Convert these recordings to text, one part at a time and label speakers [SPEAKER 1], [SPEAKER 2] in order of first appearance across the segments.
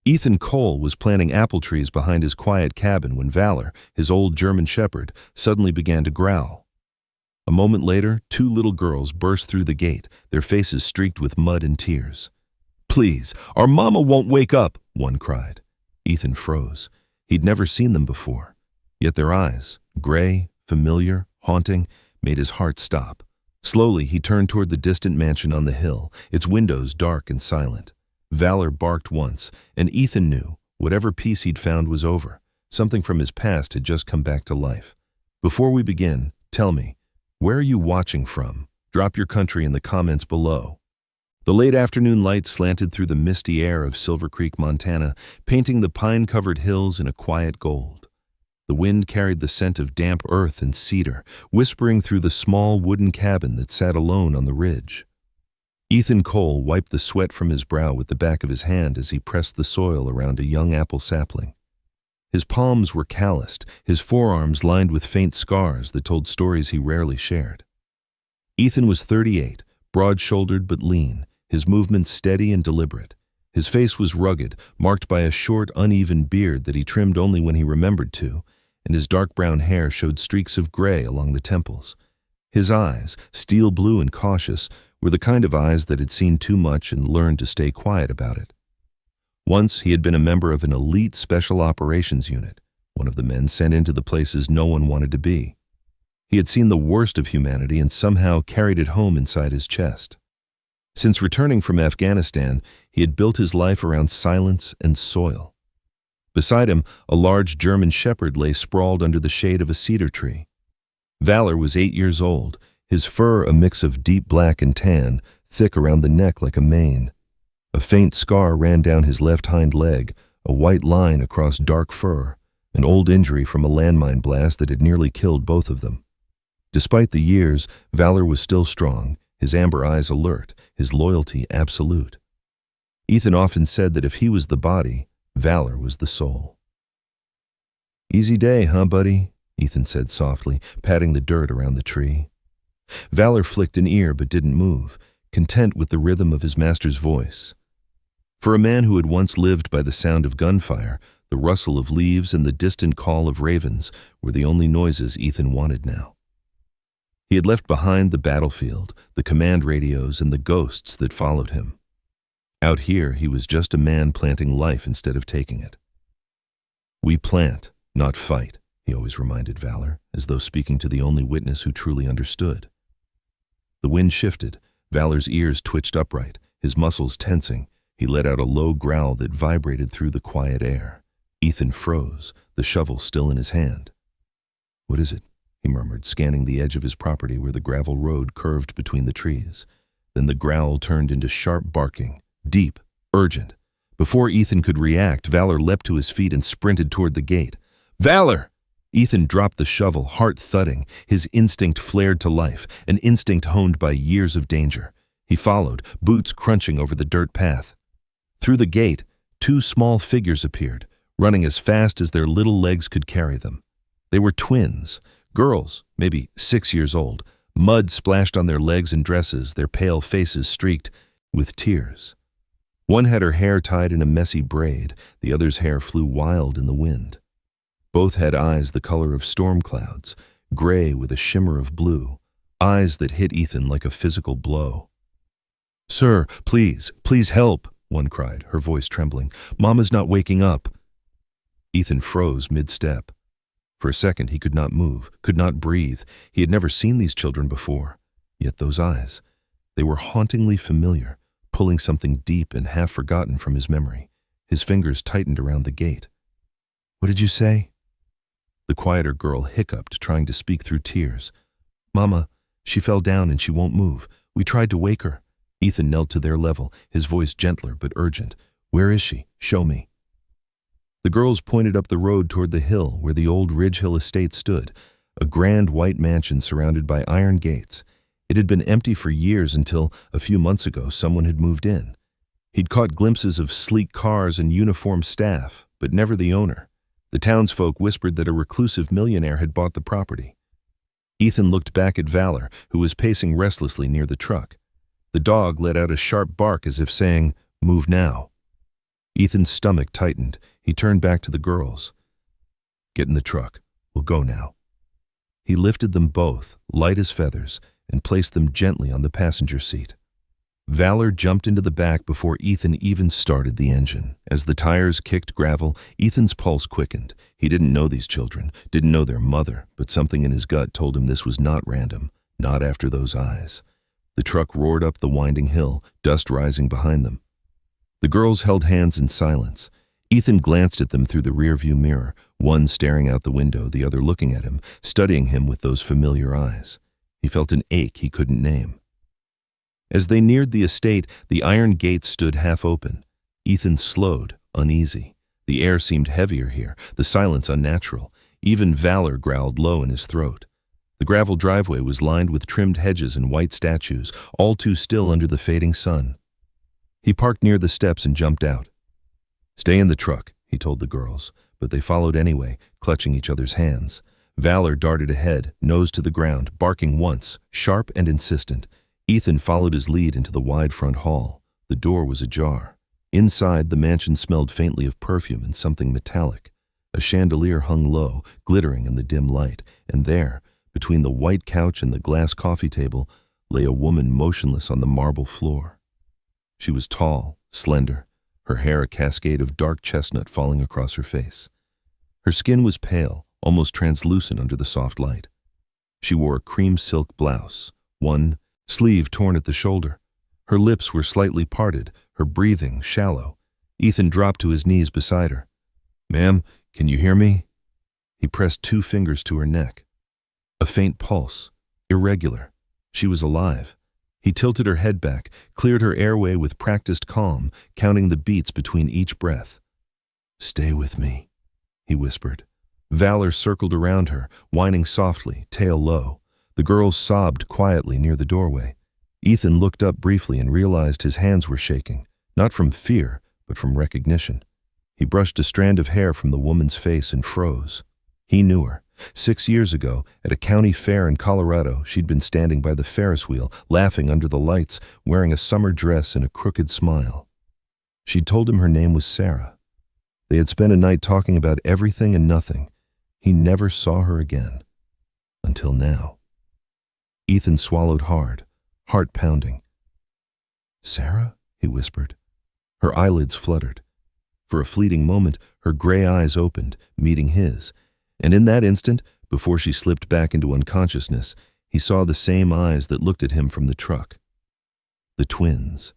[SPEAKER 1] Ethan Cole was planting apple trees behind his quiet cabin when Valor, his old German shepherd, suddenly began to growl. A moment later, two little girls burst through the gate, their faces streaked with mud and tears. "Please, our mama won't wake up," one cried. Ethan froze. He'd never seen them before. Yet their eyes, gray, familiar, haunting, made his heart stop. Slowly, he turned toward the distant mansion on the hill, its windows dark and silent. Valor barked once, and Ethan knew, whatever peace he'd found was over. Something from his past had just come back to life. Before we begin, tell me, where are you watching from? Drop your country in the comments below. The late afternoon light slanted through the misty air of Silver Creek, Montana, painting the pine-covered hills in a quiet gold. The wind carried the scent of damp earth and cedar, whispering through the small wooden cabin that sat alone on the ridge. Ethan Cole wiped the sweat from his brow with the back of his hand as he pressed the soil around a young apple sapling. His palms were calloused, his forearms lined with faint scars that told stories he rarely shared. Ethan was 38, broad-shouldered but lean, his movements steady and deliberate. His face was rugged, marked by a short, uneven beard that he trimmed only when he remembered to, and his dark brown hair showed streaks of gray along the temples. His eyes, steel blue and cautious, were the kind of eyes that had seen too much and learned to stay quiet about it. Once he had been a member of an elite special operations unit, one of the men sent into the places no one wanted to be. He had seen the worst of humanity and somehow carried it home inside his chest. Since returning from Afghanistan, he had built his life around silence and soil. Beside him, a large German shepherd lay sprawled under the shade of a cedar tree. Valor was 8 years old, his fur a mix of deep black and tan, thick around the neck like a mane. A faint scar ran down his left hind leg, a white line across dark fur, an old injury from a landmine blast that had nearly killed both of them. Despite the years, Valor was still strong, his amber eyes alert, his loyalty absolute. Ethan often said that if he was the body, Valor was the soul. "Easy day, huh, buddy?" Ethan said softly, patting the dirt around the tree. Valor flicked an ear but didn't move, content with the rhythm of his master's voice. For a man who had once lived by the sound of gunfire, the rustle of leaves and the distant call of ravens were the only noises Ethan wanted now. He had left behind the battlefield, the command radios, and the ghosts that followed him. Out here, he was just a man planting life instead of taking it. "We plant, not fight," he always reminded Valor, as though speaking to the only witness who truly understood. The wind shifted, Valor's ears twitched upright, his muscles tensing. He let out a low growl that vibrated through the quiet air. Ethan froze, the shovel still in his hand. "What is it?" he murmured, scanning the edge of his property where the gravel road curved between the trees. Then the growl turned into sharp barking, deep, urgent. Before Ethan could react, Valor leapt to his feet and sprinted toward the gate. "Valor!" Ethan dropped the shovel, heart thudding. His instinct flared to life, an instinct honed by years of danger. He followed, boots crunching over the dirt path. Through the gate, two small figures appeared, running as fast as their little legs could carry them. They were twins, girls, maybe 6 years old. Mud splashed on their legs and dresses, their pale faces streaked with tears. One had her hair tied in a messy braid, the other's hair flew wild in the wind. Both had eyes the color of storm clouds, gray with a shimmer of blue, eyes that hit Ethan like a physical blow. "Sir, please help," one cried, her voice trembling. "Mama's not waking up." Ethan froze mid-step. For a second he could not move, could not breathe. He had never seen these children before. Yet those eyes, they were hauntingly familiar, pulling something deep and half-forgotten from his memory. His fingers tightened around the gate. "What did you say?" The quieter girl hiccuped, trying to speak through tears. "Mama, she fell down and she won't move. We tried to wake her." Ethan knelt to their level, his voice gentler but urgent. "Where is she? Show me." The girls pointed up the road toward the hill where the old Ridge Hill estate stood, a grand white mansion surrounded by iron gates. It had been empty for years until, a few months ago, someone had moved in. He'd caught glimpses of sleek cars and uniformed staff, but never the owner. The townsfolk whispered that a reclusive millionaire had bought the property. Ethan looked back at Valor, who was pacing restlessly near the truck. The dog let out a sharp bark as if saying, "Move now." Ethan's stomach tightened. He turned back to the girls. "Get in the truck. We'll go now." He lifted them both, light as feathers, and placed them gently on the passenger seat. Valor jumped into the back before Ethan even started the engine. As the tires kicked gravel, Ethan's pulse quickened. He didn't know these children, didn't know their mother, but something in his gut told him this was not random, not after those eyes. The truck roared up the winding hill, dust rising behind them. The girls held hands in silence. Ethan glanced at them through the rearview mirror, one staring out the window, the other looking at him, studying him with those familiar eyes. He felt an ache he couldn't name. As they neared the estate, the iron gates stood half open. Ethan slowed, uneasy. The air seemed heavier here, the silence unnatural. Even Valor growled low in his throat. The gravel driveway was lined with trimmed hedges and white statues, all too still under the fading sun. He parked near the steps and jumped out. "Stay in the truck," he told the girls, but they followed anyway, clutching each other's hands. Valor darted ahead, nose to the ground, barking once, sharp and insistent. Ethan followed his lead into the wide front hall. The door was ajar. Inside, the mansion smelled faintly of perfume and something metallic. A chandelier hung low, glittering in the dim light, and there, between the white couch and the glass coffee table, lay a woman motionless on the marble floor. She was tall, slender, her hair a cascade of dark chestnut falling across her face. Her skin was pale, almost translucent under the soft light. She wore a cream silk blouse, one sleeve torn at the shoulder. Her lips were slightly parted, her breathing shallow. Ethan dropped to his knees beside her. "Ma'am, can you hear me?" He pressed 2 fingers to her neck. A faint pulse, irregular. She was alive. He tilted her head back, cleared her airway with practiced calm, counting the beats between each breath. "Stay with me," he whispered. Valor circled around her, whining softly, tail low. The girls sobbed quietly near the doorway. Ethan looked up briefly and realized his hands were shaking, not from fear, but from recognition. He brushed a strand of hair from the woman's face and froze. He knew her. 6 years ago, at a county fair in Colorado, she'd been standing by the Ferris wheel, laughing under the lights, wearing a summer dress and a crooked smile. She'd told him her name was Sarah. They had spent a night talking about everything and nothing. He never saw her again. Until now. Ethan swallowed hard, heart pounding. "Sarah?" he whispered. Her eyelids fluttered. For a fleeting moment, her gray eyes opened, meeting his. And in that instant, before she slipped back into unconsciousness, he saw the same eyes that looked at him from the truck. The twins.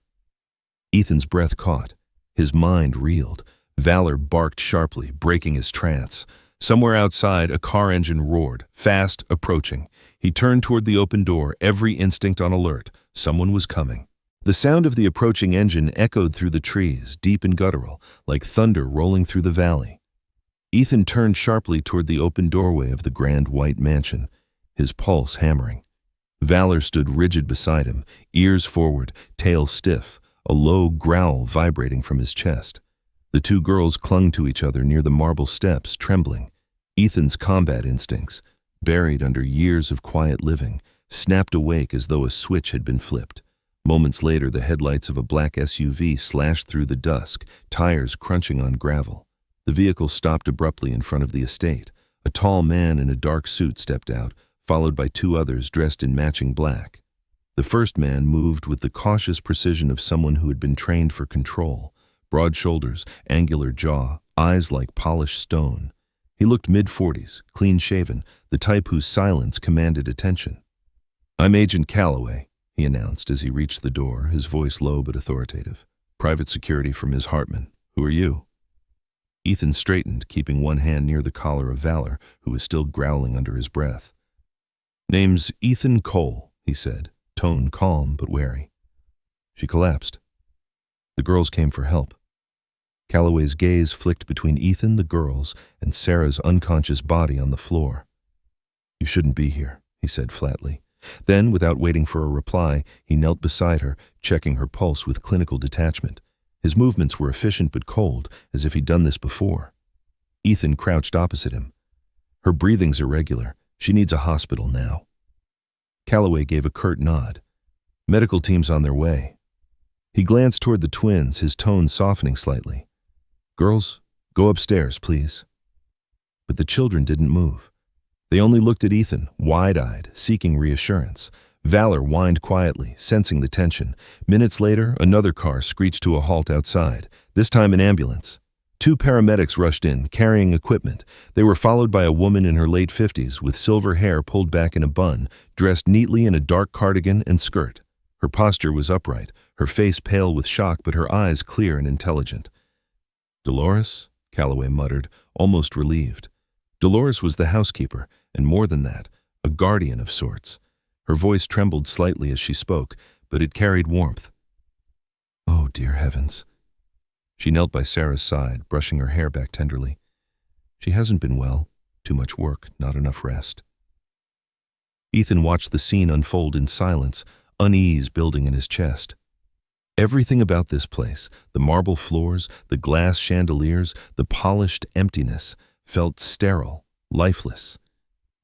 [SPEAKER 1] Ethan's breath caught. His mind reeled. Valor barked sharply, breaking his trance. Somewhere outside, a car engine roared, fast, approaching. He turned toward the open door, every instinct on alert. Someone was coming. The sound of the approaching engine echoed through the trees, deep and guttural, like thunder rolling through the valley. Ethan turned sharply toward the open doorway of the grand white mansion, his pulse hammering. Valor stood rigid beside him, ears forward, tail stiff, a low growl vibrating from his chest. The 2 girls clung to each other near the marble steps, trembling. Ethan's combat instincts, buried under years of quiet living, snapped awake as though a switch had been flipped. Moments later, the headlights of a black SUV slashed through the dusk, tires crunching on gravel. The vehicle stopped abruptly in front of the estate. A tall man in a dark suit stepped out, followed by 2 others dressed in matching black. The first man moved with the cautious precision of someone who had been trained for control. Broad shoulders, angular jaw, eyes like polished stone. He looked mid-40s, clean-shaven, the type whose silence commanded attention. "I'm Agent Calloway," he announced as he reached the door, his voice low but authoritative. "Private security for Ms. Hartman. Who are you?" Ethan straightened, keeping one hand near the collar of Valor, who was still growling under his breath. "Name's Ethan Cole," he said, tone calm but wary. She collapsed. The girls came for help. Calloway's gaze flicked between Ethan, the girls, and Sarah's unconscious body on the floor. "You shouldn't be here," he said flatly. Then, without waiting for a reply, he knelt beside her, checking her pulse with clinical detachment. His movements were efficient but cold, as if he'd done this before. Ethan crouched opposite him. "Her breathing's irregular. She needs a hospital now." Calloway gave a curt nod. "Medical team's on their way." He glanced toward the twins, his tone softening slightly. Girls, go upstairs, please. But the children didn't move. They only looked at Ethan, wide-eyed, seeking reassurance. Valor whined quietly, sensing the tension. Minutes later, another car screeched to a halt outside, this time an ambulance. 2 paramedics rushed in, carrying equipment. They were followed by a woman in her late 50s with silver hair pulled back in a bun, dressed neatly in a dark cardigan and skirt. Her posture was upright, her face pale with shock, but her eyes clear and intelligent. "Dolores?" Calloway muttered, almost relieved. Dolores was the housekeeper, and more than that, a guardian of sorts. Her voice trembled slightly as she spoke, but it carried warmth. "Oh, dear heavens." She knelt by Sarah's side, brushing her hair back tenderly. "She hasn't been well. Too much work, not enough rest." Ethan watched the scene unfold in silence, unease building in his chest. Everything about this place, the marble floors, the glass chandeliers, the polished emptiness, felt sterile, lifeless.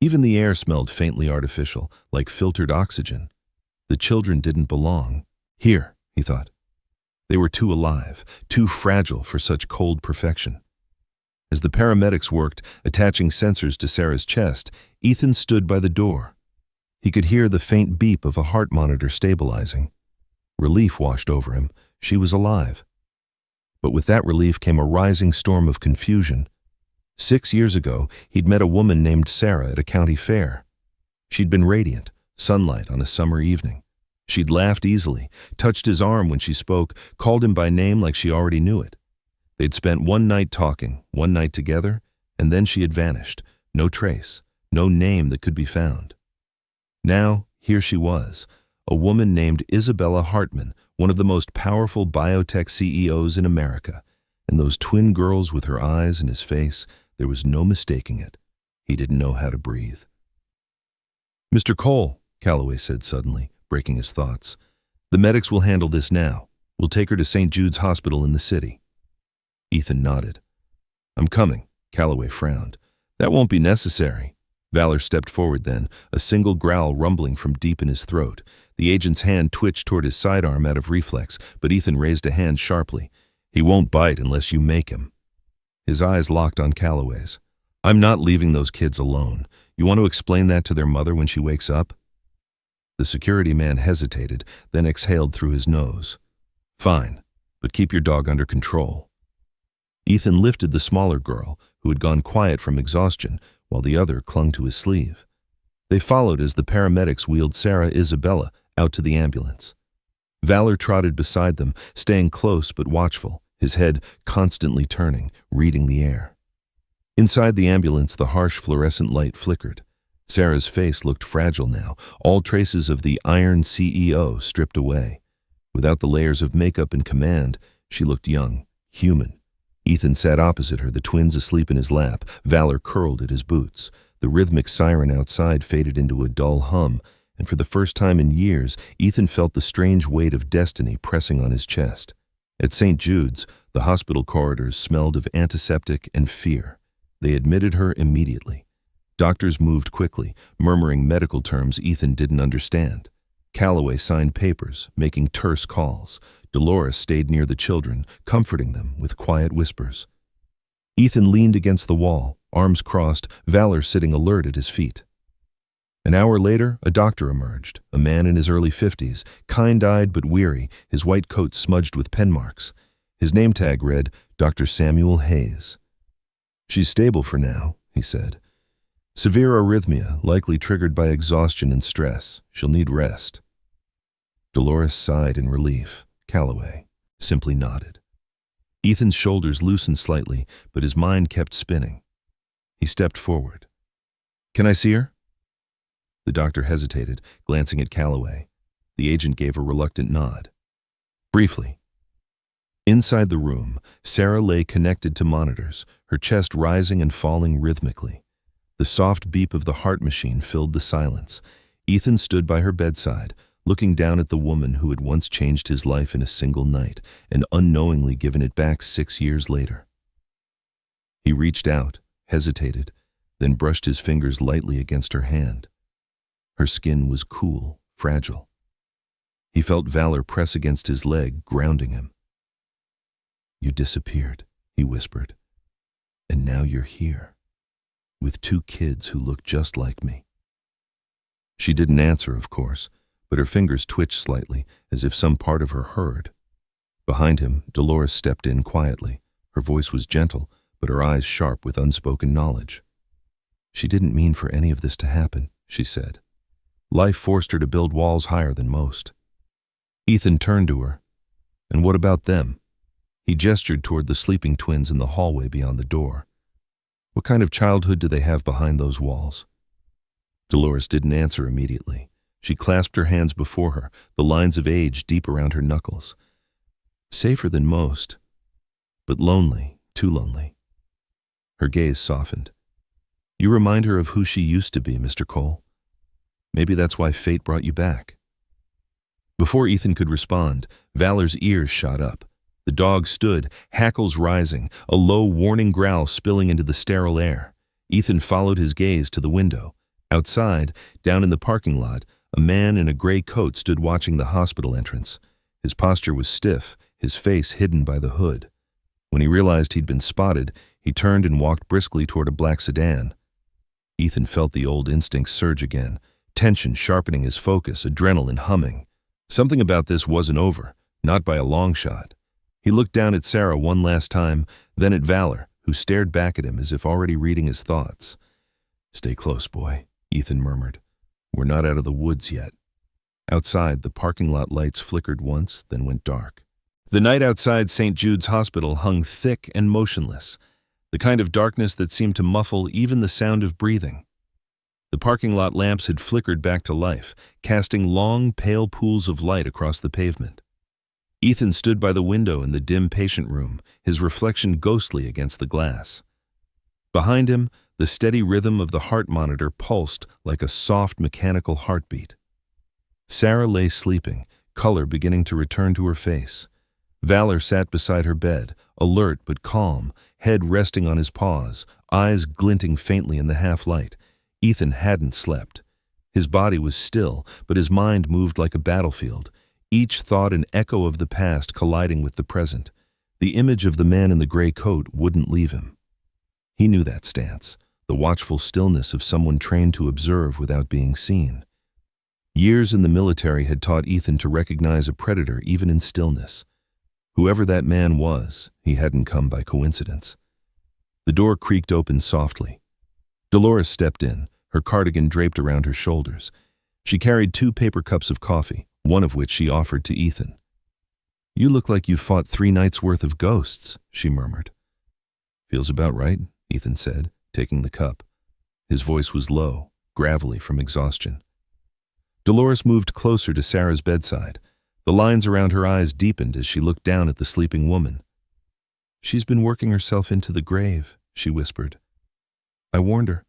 [SPEAKER 1] Even the air smelled faintly artificial, like filtered oxygen. The children didn't belong here, he thought. They were too alive, too fragile for such cold perfection. As the paramedics worked, attaching sensors to Sarah's chest, Ethan stood by the door. He could hear the faint beep of a heart monitor stabilizing. Relief washed over him. She was alive. But with that relief came a rising storm of confusion. 6 years ago, he'd met a woman named Sarah at a county fair. She'd been radiant, sunlight on a summer evening. She'd laughed easily, touched his arm when she spoke, called him by name like she already knew it. They'd spent one night talking, one night together, and then she had vanished. No trace, no name that could be found. Now, here she was, a woman named Isabella Hartman, one of the most powerful biotech CEOs in America. And those twin girls with her eyes and his face, there was no mistaking it. He didn't know how to breathe. "Mr. Cole," Calloway said suddenly, breaking his thoughts. "The medics will handle this now. We'll take her to St. Jude's Hospital in the city." Ethan nodded. "I'm coming," Calloway frowned. "That won't be necessary." Valor stepped forward then, a single growl rumbling from deep in his throat. The agent's hand twitched toward his sidearm out of reflex, but Ethan raised a hand sharply. "He won't bite unless you make him." His eyes locked on Calloway's. "I'm not leaving those kids alone. You want to explain that to their mother when she wakes up?" The security man hesitated, then exhaled through his nose. "Fine, but keep your dog under control." Ethan lifted the smaller girl, who had gone quiet from exhaustion, while the other clung to his sleeve. They followed as the paramedics wheeled Sarah Isabella out to the ambulance. Valor trotted beside them, staying close but watchful, his head constantly turning, reading the air. Inside the ambulance, the harsh fluorescent light flickered. Sarah's face looked fragile now, all traces of the iron CEO stripped away. Without the layers of makeup and command, she looked young, human. Ethan sat opposite her, the twins asleep in his lap, Valor curled at his boots. The rhythmic siren outside faded into a dull hum, and for the first time in years, Ethan felt the strange weight of destiny pressing on his chest. At St. Jude's, the hospital corridors smelled of antiseptic and fear. They admitted her immediately. Doctors moved quickly, murmuring medical terms Ethan didn't understand. Calloway signed papers, making terse calls. Dolores stayed near the children, comforting them with quiet whispers. Ethan leaned against the wall, arms crossed, Valor sitting alert at his feet. An hour later, a doctor emerged, a man in his early 50s, kind-eyed but weary, his white coat smudged with pen marks. His name tag read, Dr. Samuel Hayes. "She's stable for now," he said. "Severe arrhythmia, likely triggered by exhaustion and stress. She'll need rest." Dolores sighed in relief. Calloway simply nodded. Ethan's shoulders loosened slightly, but his mind kept spinning. He stepped forward. "Can I see her?" The doctor hesitated, glancing at Calloway. The agent gave a reluctant nod. "Briefly." Inside the room, Sarah lay connected to monitors, her chest rising and falling rhythmically. The soft beep of the heart machine filled the silence. Ethan stood by her bedside, looking down at the woman who had once changed his life in a single night and unknowingly given it back 6 years later. He reached out, hesitated, then brushed his fingers lightly against her hand. Her skin was cool, fragile. He felt Valor press against his leg, grounding him. "You disappeared," he whispered. "And now you're here, with 2 kids who look just like me." She didn't answer, of course, but her fingers twitched slightly, as if some part of her heard. Behind him, Dolores stepped in quietly. Her voice was gentle, but her eyes sharp with unspoken knowledge. "She didn't mean for any of this to happen," she said. "Life forced her to build walls higher than most." Ethan turned to her. "And what about them?" He gestured toward the sleeping twins in the hallway beyond the door. "What kind of childhood do they have behind those walls?" Dolores didn't answer immediately. She clasped her hands before her, the lines of age deep around her knuckles. "Safer than most, but lonely, too lonely." Her gaze softened. "You remind her of who she used to be, Mr. Cole. Maybe that's why fate brought you back." Before Ethan could respond, Valor's ears shot up. The dog stood, hackles rising, a low, warning growl spilling into the sterile air. Ethan followed his gaze to the window. Outside, down in the parking lot, a man in a gray coat stood watching the hospital entrance. His posture was stiff, his face hidden by the hood. When he realized he'd been spotted, he turned and walked briskly toward a black sedan. Ethan felt the old instincts surge again, tension sharpening his focus, adrenaline humming. Something about this wasn't over, not by a long shot. He looked down at Sarah one last time, then at Valor, who stared back at him as if already reading his thoughts. "Stay close, boy," Ethan murmured. "We're not out of the woods yet." Outside, the parking lot lights flickered once, then went dark. The night outside St. Jude's Hospital hung thick and motionless, the kind of darkness that seemed to muffle even the sound of breathing. The parking lot lamps had flickered back to life, casting long, pale pools of light across the pavement. Ethan stood by the window in the dim patient room, his reflection ghostly against the glass. Behind him, the steady rhythm of the heart monitor pulsed like a soft mechanical heartbeat. Sarah lay sleeping, color beginning to return to her face. Valor sat beside her bed, alert but calm, head resting on his paws, eyes glinting faintly in the half-light. Ethan hadn't slept. His body was still, but his mind moved like a battlefield, each thought an echo of the past colliding with the present. The image of the man in the gray coat wouldn't leave him. He knew that stance, the watchful stillness of someone trained to observe without being seen. Years in the military had taught Ethan to recognize a predator even in stillness. Whoever that man was, he hadn't come by coincidence. The door creaked open softly. Dolores stepped in, her cardigan draped around her shoulders. She carried 2 paper cups of coffee, one of which she offered to Ethan. "You look like you've fought 3 nights' worth of ghosts," she murmured. "Feels about right," Ethan said, taking the cup. His voice was low, gravelly from exhaustion. Dolores moved closer to Sarah's bedside. The lines around her eyes deepened as she looked down at the sleeping woman. "She's been working herself into the grave," she whispered. "I warned her,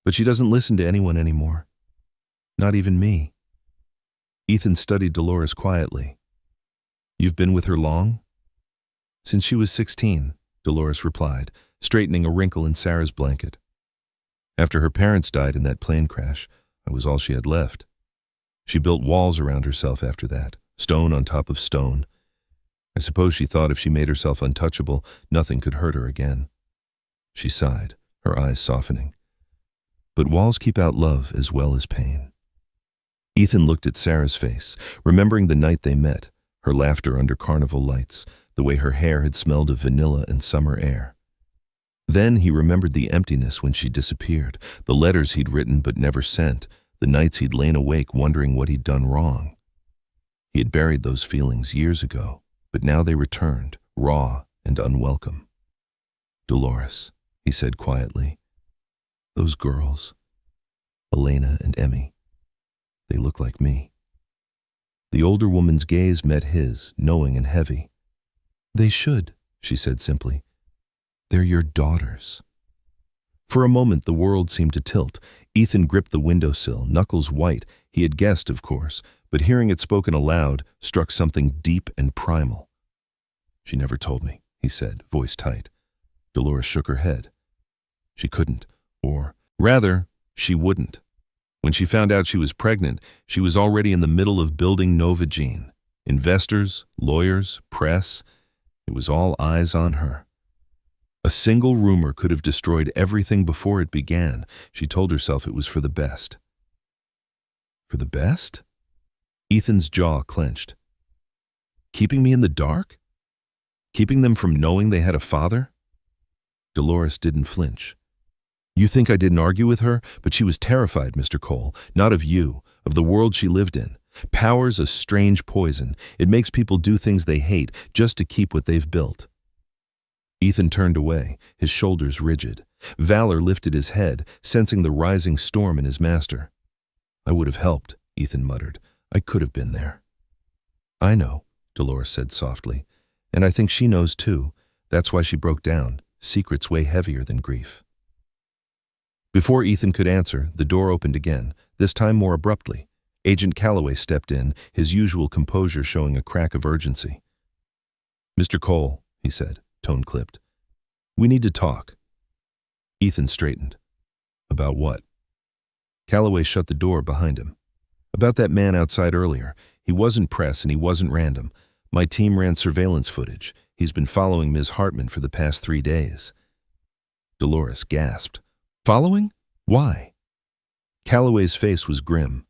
[SPEAKER 1] but she doesn't listen to anyone anymore. Not even me." Ethan studied Dolores quietly. "You've been with her long?" "Since she was 16, Dolores replied, straightening a wrinkle in Sarah's blanket. "After her parents died in that plane crash, I was all she had left. She built walls around herself after that, stone on top of stone. I suppose she thought if she made herself untouchable, nothing could hurt her again." She sighed, her eyes softening. "But walls keep out love as well as pain." Ethan looked at Sarah's face, remembering the night they met, her laughter under carnival lights, the way her hair had smelled of vanilla and summer air. Then he remembered the emptiness when she disappeared, the letters he'd written but never sent, the nights he'd lain awake wondering what he'd done wrong. He had buried those feelings years ago, but now they returned, raw and unwelcome. "Dolores," he said quietly, "those girls, Elena and Emmy, they look like me." The older woman's gaze met his, knowing and heavy. "They should," she said simply. "They're your daughters." For a moment the world seemed to tilt. Ethan gripped the windowsill, knuckles white. He had guessed, of course, but hearing it spoken aloud struck something deep and primal. "She never told me," he said, voice tight. Dolores shook her head. She couldn't, or rather, she wouldn't. When she found out she was pregnant, she was already in the middle of building Novagene. Investors, lawyers, press, it was all eyes on her. A single rumor could have destroyed everything before it began. She told herself it was for the best. For the best? Ethan's jaw clenched. Keeping me in the dark? Keeping them from knowing they had a father? Dolores didn't flinch. You think I didn't argue with her? But she was terrified, Mr. Cole. Not of you, of the world she lived in. Power's a strange poison. It makes people do things they hate just to keep what they've built. Ethan turned away, his shoulders rigid. Valor lifted his head, sensing the rising storm in his master. I would have helped, Ethan muttered. I could have been there. I know, Dolores said softly. And I think she knows too. That's why she broke down. Secrets weigh heavier than grief. Before Ethan could answer, the door opened again, this time more abruptly. Agent Calloway stepped in, his usual composure showing a crack of urgency. Mr. Cole, he said, tone clipped. We need to talk. Ethan straightened. About what? Calloway shut the door behind him. About that man outside earlier. He wasn't press and he wasn't random. My team ran surveillance footage. He's been following Ms. Hartman for the past 3 days. Dolores gasped. Following? Why? Calloway's face was grim.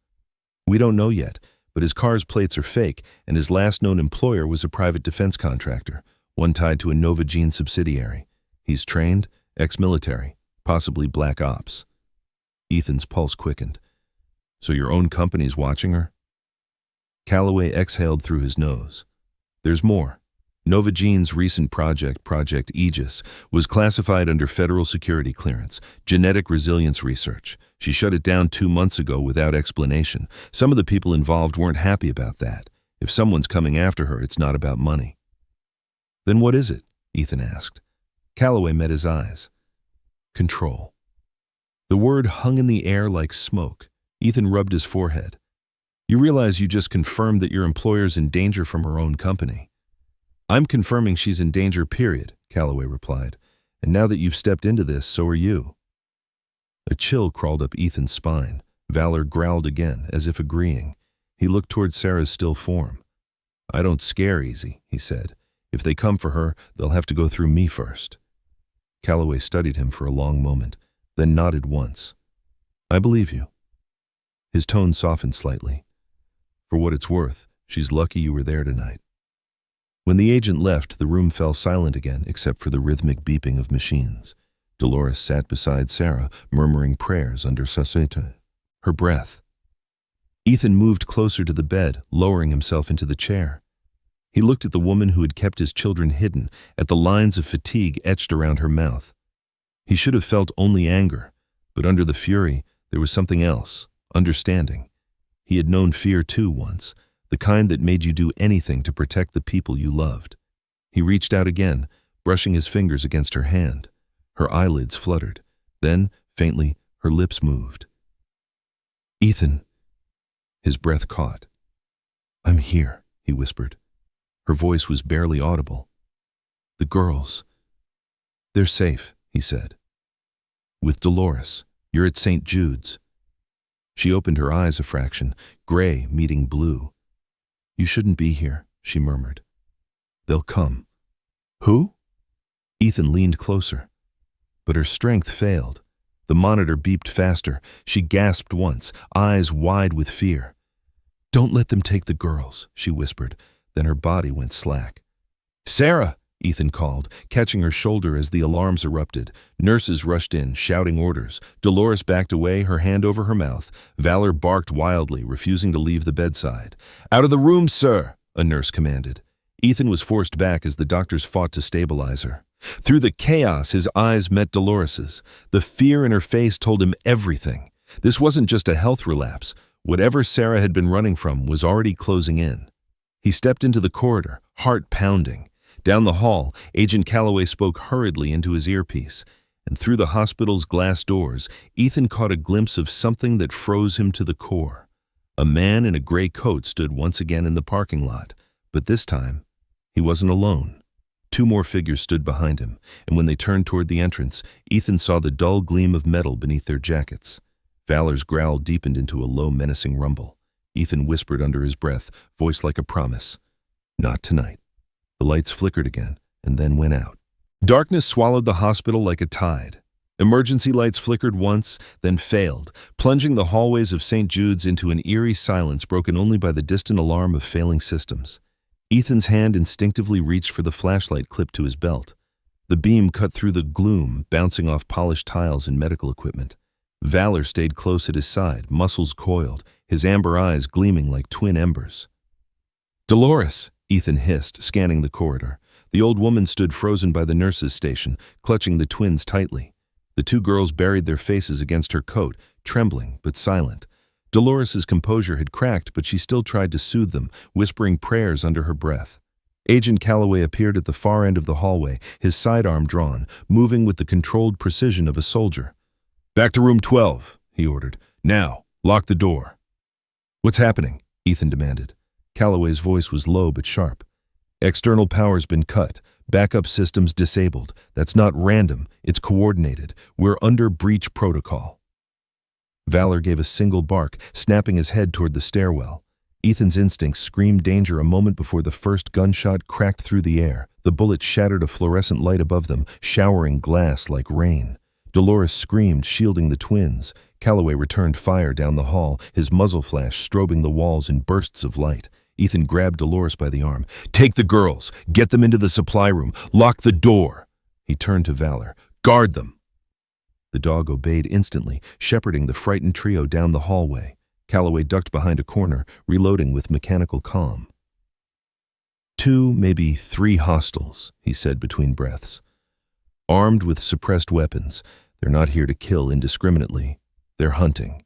[SPEAKER 1] We don't know yet, but his car's plates are fake, and his last known employer was a private defense contractor, one tied to a Novagene subsidiary. He's trained, ex-military, possibly black ops. Ethan's pulse quickened. So your own company's watching her? Calloway exhaled through his nose. There's more. Novagene's recent project, Project Aegis, was classified under federal security clearance, genetic resilience research. She shut it down 2 months ago without explanation. Some of the people involved weren't happy about that. If someone's coming after her, it's not about money. Then what is it? Ethan asked. Calloway met his eyes. Control. The word hung in the air like smoke. Ethan rubbed his forehead. You realize you just confirmed that your employer's in danger from her own company. I'm confirming she's in danger, period, Calloway replied. And now that you've stepped into this, so are you. A chill crawled up Ethan's spine. Valor growled again, as if agreeing. He looked toward Sarah's still form. I don't scare easy, he said. If they come for her, they'll have to go through me first. Calloway studied him for a long moment, then nodded once. I believe you. His tone softened slightly. For what it's worth, she's lucky you were there tonight. When the agent left, the room fell silent again except for the rhythmic beeping of machines. Dolores sat beside Sarah, murmuring prayers under Saseta. Her breath. Ethan moved closer to the bed, lowering himself into the chair. He looked at the woman who had kept his children hidden, at the lines of fatigue etched around her mouth. He should have felt only anger, but under the fury, there was something else, understanding. He had known fear too once, the kind that made you do anything to protect the people you loved. He reached out again, brushing his fingers against her hand. Her eyelids fluttered. Then, faintly, her lips moved. Ethan. His breath caught. I'm here, he whispered. Her voice was barely audible. The girls. They're safe, he said. With Dolores. You're at St. Jude's. She opened her eyes a fraction, gray meeting blue. You shouldn't be here, she murmured. They'll come. Who? Ethan leaned closer. But her strength failed. The monitor beeped faster. She gasped once, eyes wide with fear. Don't let them take the girls, she whispered. Then her body went slack. Sarah, Ethan called, catching her shoulder as the alarms erupted. Nurses rushed in, shouting orders. Dolores backed away, her hand over her mouth. Valor barked wildly, refusing to leave the bedside. Out of the room, sir, a nurse commanded. Ethan was forced back as the doctors fought to stabilize her. Through the chaos, his eyes met Dolores's. The fear in her face told him everything. This wasn't just a health relapse. Whatever Sarah had been running from was already closing in. He stepped into the corridor, heart pounding. Down the hall, Agent Calloway spoke hurriedly into his earpiece, and through the hospital's glass doors, Ethan caught a glimpse of something that froze him to the core. A man in a gray coat stood once again in the parking lot, but this time, he wasn't alone. 2 more figures stood behind him, and when they turned toward the entrance, Ethan saw the dull gleam of metal beneath their jackets. Valor's growl deepened into a low, menacing rumble. Ethan whispered under his breath, voice like a promise. Not tonight. The lights flickered again, and then went out. Darkness swallowed the hospital like a tide. Emergency lights flickered once, then failed, plunging the hallways of St. Jude's into an eerie silence broken only by the distant alarm of failing systems. Ethan's hand instinctively reached for the flashlight clipped to his belt. The beam cut through the gloom, bouncing off polished tiles and medical equipment. Valor stayed close at his side, muscles coiled, his amber eyes gleaming like twin embers. "Dolores," Ethan hissed, scanning the corridor. The old woman stood frozen by the nurse's station, clutching the twins tightly. The two girls buried their faces against her coat, trembling but silent. Dolores's composure had cracked, but she still tried to soothe them, whispering prayers under her breath. Agent Calloway appeared at the far end of the hallway, his sidearm drawn, moving with the controlled precision of a soldier. "Back to room 12, he ordered. "Now, lock the door." "What's happening?" Ethan demanded. Calloway's voice was low but sharp. "External power's been cut. Backup systems disabled. That's not random. It's coordinated. We're under breach protocol." Valor gave a single bark, snapping his head toward the stairwell. Ethan's instincts screamed danger a moment before the first gunshot cracked through the air. The bullet shattered a fluorescent light above them, showering glass like rain. Dolores screamed, shielding the twins. Calloway returned fire down the hall, his muzzle flash strobing the walls in bursts of light. Ethan grabbed Dolores by the arm. "Take the girls. Get them into the supply room. Lock the door." He turned to Valor. "Guard them." The dog obeyed instantly, shepherding the frightened trio down the hallway. Calloway ducked behind a corner, reloading with mechanical calm. 2, maybe 3 hostiles, he said between breaths. Armed with suppressed weapons, they're not here to kill indiscriminately. They're hunting.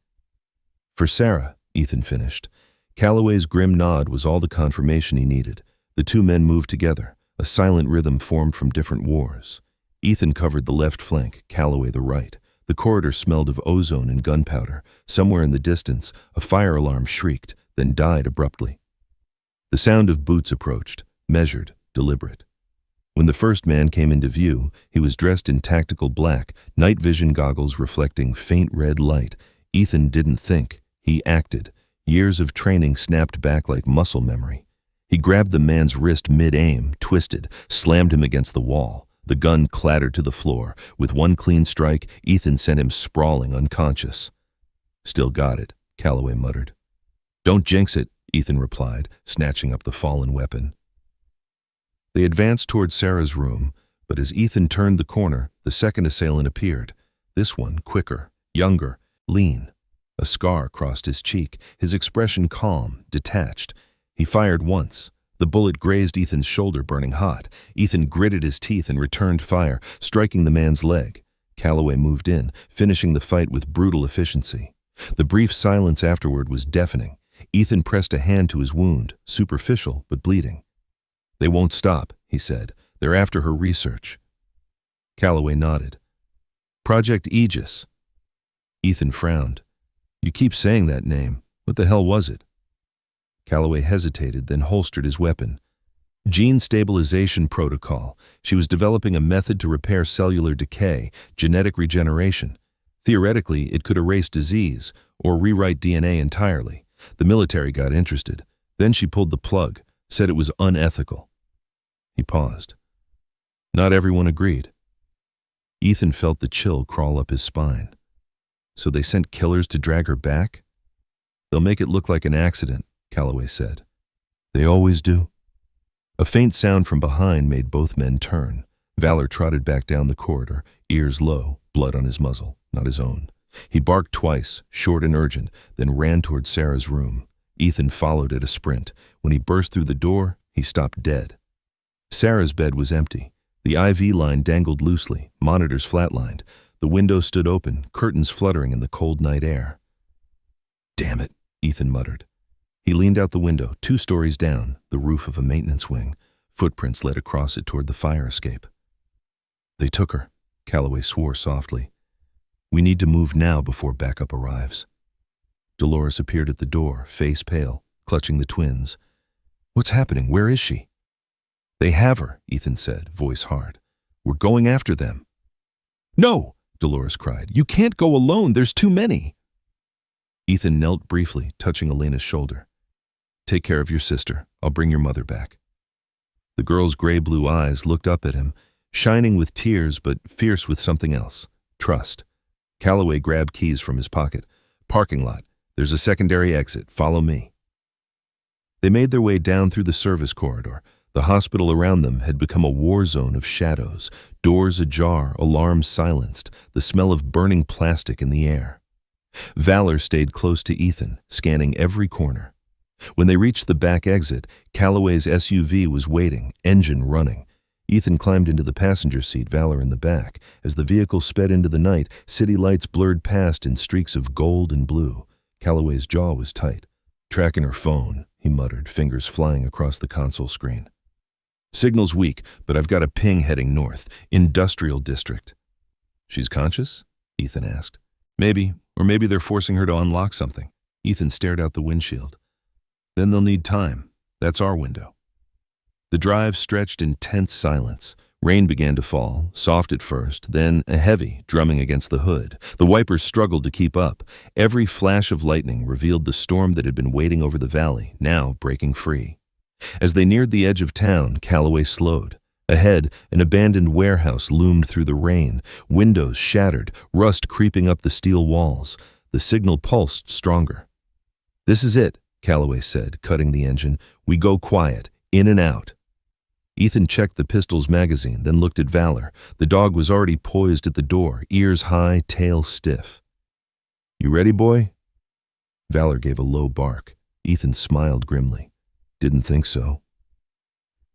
[SPEAKER 1] "For Sarah," Ethan finished. Calloway's grim nod was all the confirmation he needed. The two men moved together. A silent rhythm formed from different wars. Ethan covered the left flank, Calloway the right. The corridor smelled of ozone and gunpowder. Somewhere in the distance, a fire alarm shrieked, then died abruptly. The sound of boots approached, measured, deliberate. When the first man came into view, he was dressed in tactical black, night vision goggles reflecting faint red light. Ethan didn't think, he acted. Years of training snapped back like muscle memory. He grabbed the man's wrist mid-aim, twisted, slammed him against the wall. The gun clattered to the floor. With one clean strike, Ethan sent him sprawling unconscious. "Still got it," Calloway muttered. "Don't jinx it," Ethan replied, snatching up the fallen weapon. They advanced toward Sarah's room, but as Ethan turned the corner, the second assailant appeared. This one, quicker, younger, lean. A scar crossed his cheek, his expression calm, detached. He fired once. The bullet grazed Ethan's shoulder, burning hot. Ethan gritted his teeth and returned fire, striking the man's leg. Calloway moved in, finishing the fight with brutal efficiency. The brief silence afterward was deafening. Ethan pressed a hand to his wound, superficial but bleeding. "They won't stop," he said. "They're after her research." Calloway nodded. "Project Aegis." Ethan frowned. "You keep saying that name. What the hell was it?" Calloway hesitated, then holstered his weapon. Gene stabilization protocol. She was developing a method to repair cellular decay, genetic regeneration. Theoretically, it could erase disease or rewrite DNA entirely. The military got interested. Then she pulled the plug, said it was unethical. He paused. Not everyone agreed. Ethan felt the chill crawl up his spine. So they sent killers to drag her back? "They'll make it look like an accident," Calloway said. "They always do." A faint sound from behind made both men turn. Valor trotted back down the corridor, ears low, blood on his muzzle, not his own. He barked twice, short and urgent, then ran toward Sarah's room. Ethan followed at a sprint. When he burst through the door, he stopped dead. Sarah's bed was empty. The IV line dangled loosely, monitors flatlined. The window stood open, curtains fluttering in the cold night air. "Damn it," Ethan muttered. He leaned out the window, 2 stories down, the roof of a maintenance wing. Footprints led across it toward the fire escape. "They took her," Calloway swore softly. "We need to move now before backup arrives." Dolores appeared at the door, face pale, clutching the twins. "What's happening? Where is she?" "They have her," Ethan said, voice hard. "We're going after them." "No!" Dolores cried. "You can't go alone. There's too many." Ethan knelt briefly, touching Elena's shoulder. "Take care of your sister. I'll bring your mother back." The girl's gray-blue eyes looked up at him. shining with tears but fierce with something else. Trust. Calloway grabbed keys from his pocket. Parking lot. There's a secondary exit. Follow me. They made their way down through the service corridor. The hospital around them had become a war zone of shadows, doors ajar, alarms silenced, the smell of burning plastic in the air. Valor stayed close to Ethan, scanning every corner. When they reached the back exit, Calloway's SUV was waiting, engine running. Ethan climbed into the passenger seat, Valor in the back. As the vehicle sped into the night, city lights blurred past in streaks of gold and blue. Calloway's jaw was tight. "Tracking her phone," he muttered, fingers flying across the console screen. "Signal's weak, but I've got a ping heading north. Industrial district." "She's conscious?" Ethan asked. "Maybe, or maybe they're forcing her to unlock something." Ethan stared out the windshield. "Then they'll need time. That's our window." The drive stretched in tense silence. Rain began to fall, soft at first, then a heavy, drumming against the hood. The wipers struggled to keep up. Every flash of lightning revealed the storm that had been waiting over the valley, now breaking free. As they neared the edge of town, Calloway slowed. Ahead, an abandoned warehouse loomed through the rain, windows shattered, rust creeping up the steel walls. The signal pulsed stronger. "This is it," Calloway said, cutting the engine. "We go quiet, in and out." Ethan checked the pistol's magazine, then looked at Valor. The dog was already poised at the door, ears high, tail stiff. "You ready, boy?" Valor gave a low bark. Ethan smiled grimly. "Didn't think so."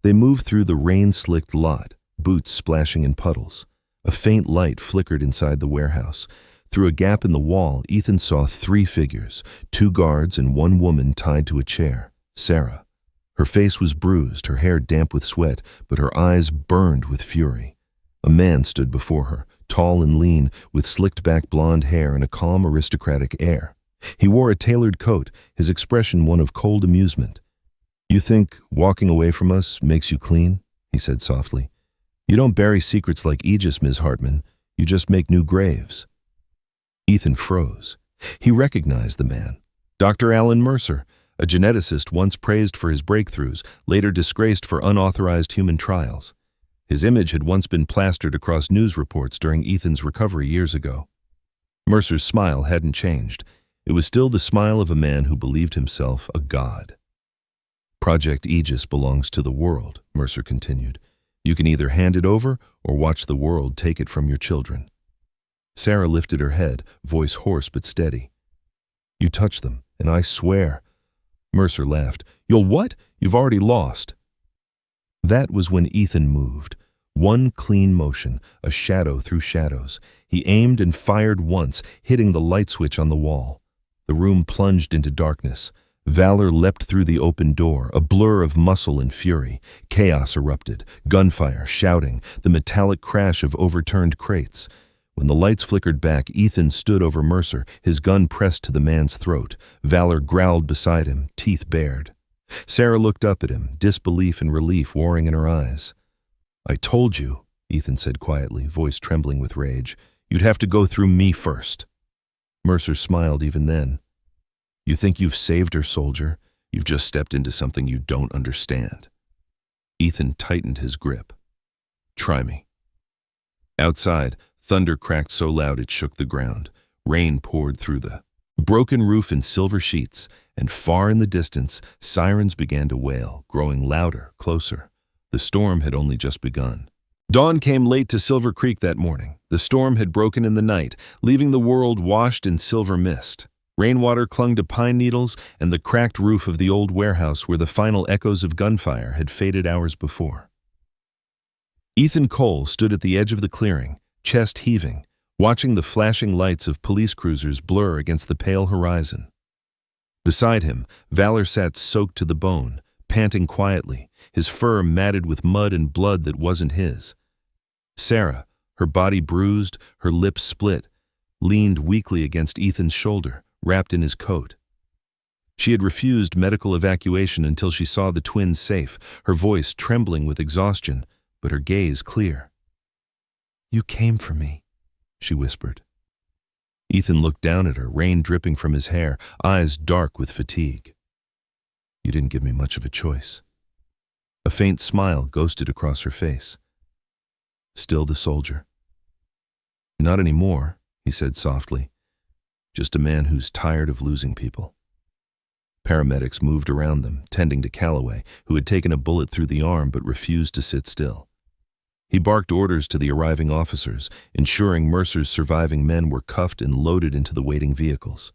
[SPEAKER 1] They moved through the rain-slicked lot, boots splashing in puddles. A faint light flickered inside the warehouse. Through a gap in the wall, Ethan saw 3 figures, 2 guards and 1 woman tied to a chair, Sarah. Her face was bruised, her hair damp with sweat, but her eyes burned with fury. A man stood before her, tall and lean, with slicked-back blonde hair and a calm, aristocratic air. He wore a tailored coat, his expression one of cold amusement. "You think walking away from us makes you clean?" he said softly. "You don't bury secrets like Aegis, Ms. Hartman. You just make new graves." Ethan froze. He recognized the man. Dr. Alan Mercer, a geneticist once praised for his breakthroughs, later disgraced for unauthorized human trials. His image had once been plastered across news reports during Ethan's recovery years ago. Mercer's smile hadn't changed. It was still the smile of a man who believed himself a god. "Project Aegis belongs to the world," Mercer continued. "You can either hand it over or watch the world take it from your children." Sarah lifted her head, voice hoarse but steady. "You touch them, and I swear—" Mercer laughed. "You'll what? You've already lost." That was when Ethan moved. One clean motion, a shadow through shadows. He aimed and fired once, hitting the light switch on the wall. The room plunged into darkness. Valor leapt through the open door, a blur of muscle and fury. Chaos erupted, gunfire, shouting, the metallic crash of overturned crates. When the lights flickered back, Ethan stood over Mercer, his gun pressed to the man's throat. Valor growled beside him, teeth bared. Sarah looked up at him, disbelief and relief warring in her eyes. "I told you," Ethan said quietly, voice trembling with rage, "you'd have to go through me first." Mercer smiled even then. "You think you've saved her, soldier? You've just stepped into something you don't understand." Ethan tightened his grip. "Try me." Outside, thunder cracked so loud it shook the ground. Rain poured through the broken roof in silver sheets, and far in the distance, sirens began to wail, growing louder, closer. The storm had only just begun. Dawn came late to Silver Creek that morning. The storm had broken in the night, leaving the world washed in silver mist. Rainwater clung to pine needles and the cracked roof of the old warehouse where the final echoes of gunfire had faded hours before. Ethan Cole stood at the edge of the clearing, chest heaving, watching the flashing lights of police cruisers blur against the pale horizon. Beside him, Valor sat soaked to the bone, panting quietly, his fur matted with mud and blood that wasn't his. Sarah, her body bruised, her lips split, leaned weakly against Ethan's shoulder, wrapped in his coat. She had refused medical evacuation until she saw the twins safe, her voice trembling with exhaustion, but her gaze clear. "You came for me," she whispered. Ethan looked down at her, rain dripping from his hair, eyes dark with fatigue. "You didn't give me much of a choice." A faint smile ghosted across her face. still the soldier. Not anymore, he said softly. Just a man who's tired of losing people. Paramedics moved around them, tending to Calloway, who had taken a bullet through the arm but refused to sit still. He barked orders to the arriving officers, ensuring Mercer's surviving men were cuffed and loaded into the waiting vehicles.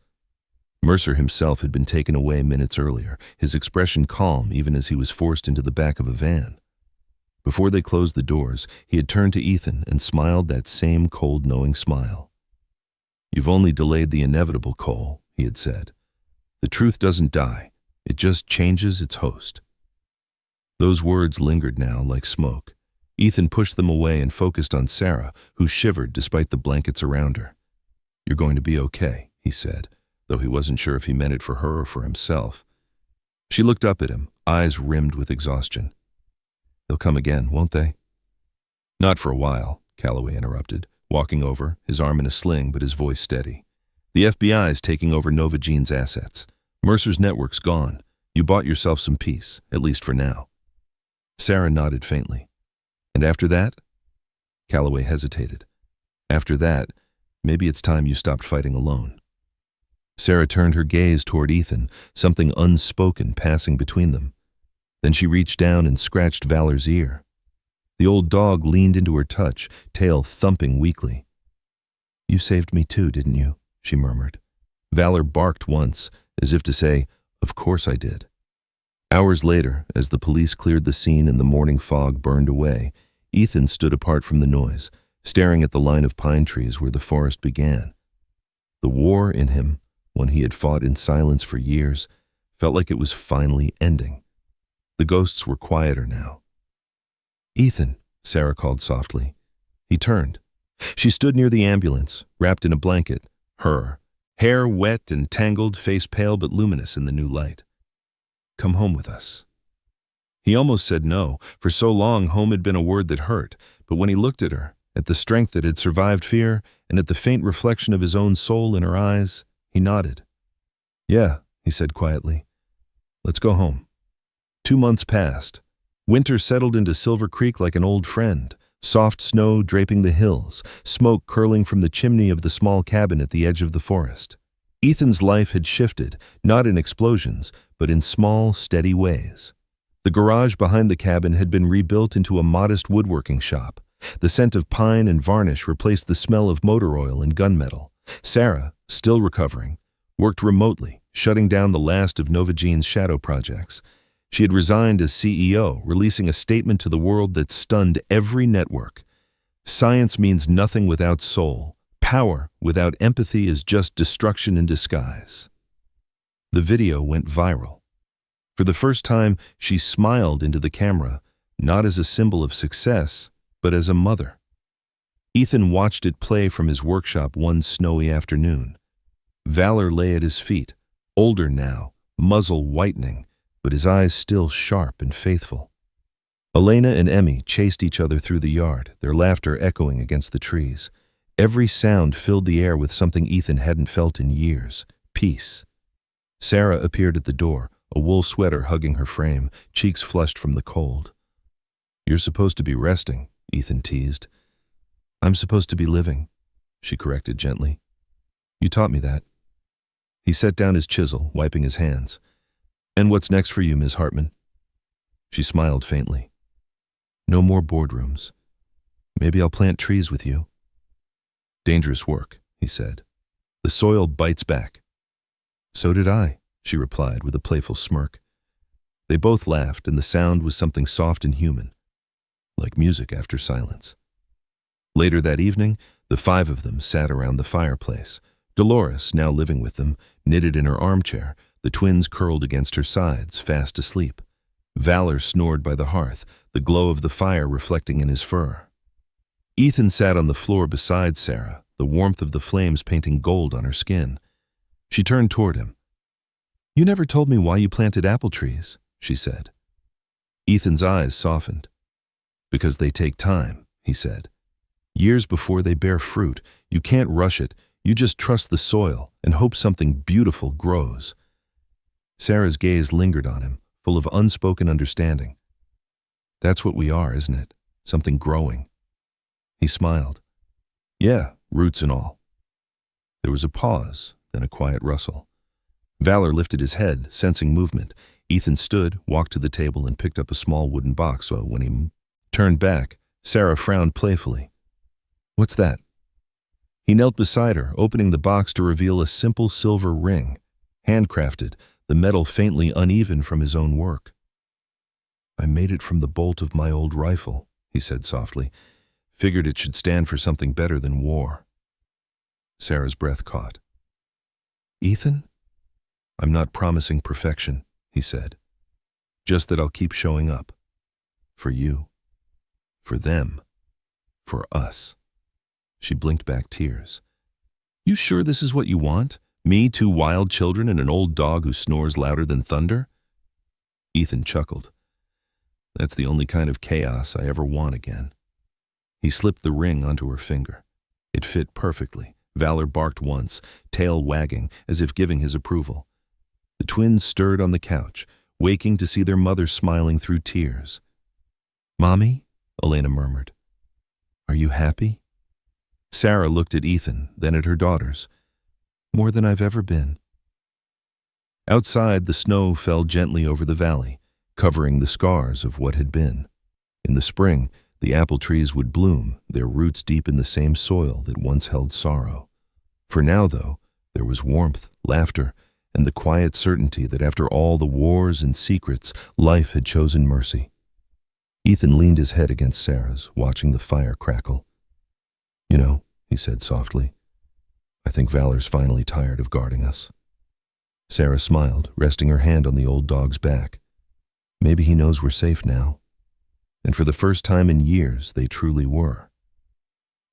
[SPEAKER 1] Mercer himself had been taken away minutes earlier, his expression calm even as he was forced into the back of a van. Before they closed the doors, he had turned to Ethan and smiled that same cold, knowing smile. "You've only delayed the inevitable, Cole," he had said. "The truth doesn't die. It just changes its host." Those words lingered now like smoke. Ethan pushed them away and focused on Sarah, who shivered despite the blankets around her. "You're going to be okay," he said, though he wasn't sure if he meant it for her or for himself. She looked up at him, eyes rimmed with exhaustion. "They'll come again, won't they?" "Not for a while," Calloway interrupted, walking over, his arm in a sling but his voice steady. "The FBI's taking over Nova Jean's assets. Mercer's network's gone. You bought yourself some peace, at least for now." Sarah nodded faintly. "And after that?" Calloway hesitated. "After that, maybe it's time you stopped fighting alone." Sarah turned her gaze toward Ethan, something unspoken passing between them. Then she reached down and scratched Valor's ear. The old dog leaned into her touch, tail thumping weakly. "You saved me too, didn't you?" she murmured. Valor barked once, as if to say, "Of course I did." Hours later, as the police cleared the scene and the morning fog burned away, Ethan stood apart from the noise, staring at the line of pine trees where the forest began. The war in him, one he had fought in silence for years, felt like it was finally ending. The ghosts were quieter now. "Ethan," Sarah called softly. He turned. She stood near the ambulance, wrapped in a blanket, her hair wet and tangled, face pale but luminous in the new light. "Come home with us." He almost said no. For so long, home had been a word that hurt, but when he looked at her, at the strength that had survived fear, and at the faint reflection of his own soul in her eyes, he nodded. "Yeah," he said quietly. "Let's go home." 2 months passed. Winter settled into Silver Creek like an old friend, soft snow draping the hills, smoke curling from the chimney of the small cabin at the edge of the forest. Ethan's life had shifted, not in explosions, but in small, steady ways. The garage behind the cabin had been rebuilt into a modest woodworking shop. The scent of pine and varnish replaced the smell of motor oil and gunmetal. Sarah, still recovering, worked remotely, shutting down the last of Nova Jean's shadow projects. She had resigned as CEO, releasing a statement to the world that stunned every network. "Science means nothing without soul. Power without empathy is just destruction in disguise." The video went viral. For the first time, she smiled into the camera, not as a symbol of success, but as a mother. Ethan watched it play from his workshop one snowy afternoon. Valor lay at his feet, older now, muzzle whitening, but his eyes still sharp and faithful. Elena and Emmy chased each other through the yard, their laughter echoing against the trees. Every sound filled the air with something Ethan hadn't felt in years: peace. Sarah appeared at the door, a wool sweater hugging her frame, cheeks flushed from the cold. "You're supposed to be resting," Ethan teased. "I'm supposed to be living," she corrected gently. "You taught me that." He set down his chisel, wiping his hands. "And what's next for you, Ms. Hartman?" She smiled faintly. "No more boardrooms. Maybe I'll plant trees with you." "Dangerous work," he said. "The soil bites back." "So did I," she replied with a playful smirk. They both laughed, and the sound was something soft and human, like music after silence. Later that evening, the 5 of them sat around the fireplace. Dolores, now living with them, knitted in her armchair, the twins curled against her sides, fast asleep. Valor snored by the hearth, the glow of the fire reflecting in his fur. Ethan sat on the floor beside Sarah, the warmth of the flames painting gold on her skin. She turned toward him. "You never told me why you planted apple trees," she said. Ethan's eyes softened. "Because they take time," he said. "Years before they bear fruit. You can't rush it. You just trust the soil and hope something beautiful grows." Sarah's gaze lingered on him, full of unspoken understanding. "That's what we are, isn't it? Something growing." He smiled. Yeah, roots and all. There was a pause, then a quiet rustle. Valor lifted his head, sensing movement. Ethan stood, walked to the table, and picked up a small wooden box. So when he turned back, Sarah frowned playfully. What's that? He knelt beside her, opening the box to reveal a simple silver ring, handcrafted, the metal faintly uneven from his own work. I made it from the bolt of my old rifle, he said softly. Figured it should stand for something better than war. Sarah's breath caught. Ethan? I'm not promising perfection, he said. Just that I'll keep showing up. For you. For them. For us. She blinked back tears. You sure this is what you want? Me, 2 wild children, and an old dog who snores louder than thunder? Ethan chuckled. That's the only kind of chaos I ever want again. He slipped the ring onto her finger. It fit perfectly. Valor barked once, tail wagging, as if giving his approval. The twins stirred on the couch, waking to see their mother smiling through tears. Mommy? Elena murmured. Are you happy? Sarah looked at Ethan, then at her daughters. More than I've ever been. Outside, the snow fell gently over the valley, covering the scars of what had been. In the spring, the apple trees would bloom, their roots deep in the same soil that once held sorrow. For now, though, there was warmth, laughter, and the quiet certainty that after all the wars and secrets, life had chosen mercy. Ethan leaned his head against Sarah's, watching the fire crackle. You know, he said softly, I think Valor's finally tired of guarding us. Sarah smiled, resting her hand on the old dog's back. Maybe he knows we're safe now. And for the first time in years, they truly were.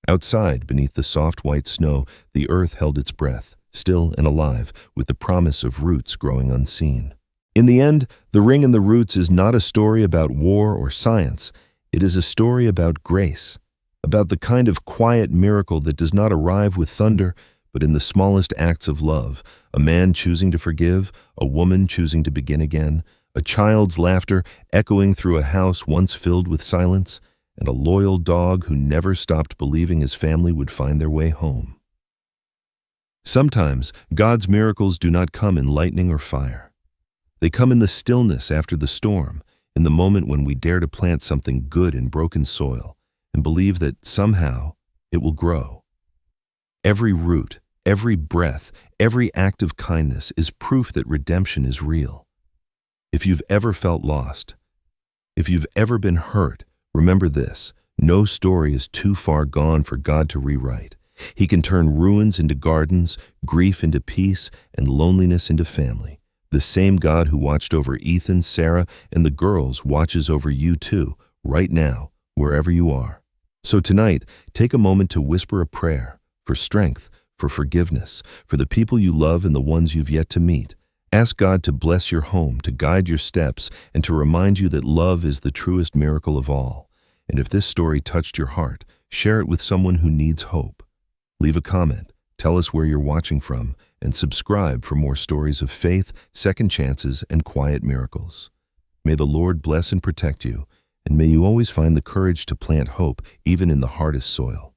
[SPEAKER 1] Outside, beneath the soft white snow, the earth held its breath, still and alive, with the promise of roots growing unseen. In the end, The Ring and the Roots is not a story about war or science. It is a story about grace, about the kind of quiet miracle that does not arrive with thunder, but in the smallest acts of love, a man choosing to forgive, a woman choosing to begin again, a child's laughter echoing through a house once filled with silence, and a loyal dog who never stopped believing his family would find their way home. Sometimes, God's miracles do not come in lightning or fire. They come in the stillness after the storm, in the moment when we dare to plant something good in broken soil and believe that somehow it will grow. Every root, every breath, every act of kindness is proof that redemption is real. If you've ever felt lost, if you've ever been hurt, remember this: no story is too far gone for God to rewrite. He can turn ruins into gardens, grief into peace, and loneliness into family. The same God who watched over Ethan, Sarah, and the girls watches over you too, right now, wherever you are. So tonight, take a moment to whisper a prayer for strength, for forgiveness, for the people you love and the ones you've yet to meet. Ask God to bless your home, to guide your steps, and to remind you that love is the truest miracle of all. And if this story touched your heart, share it with someone who needs hope. Leave a comment, tell us where you're watching from, and subscribe for more stories of faith, second chances, and quiet miracles. May the Lord bless and protect you, and may you always find the courage to plant hope even in the hardest soil.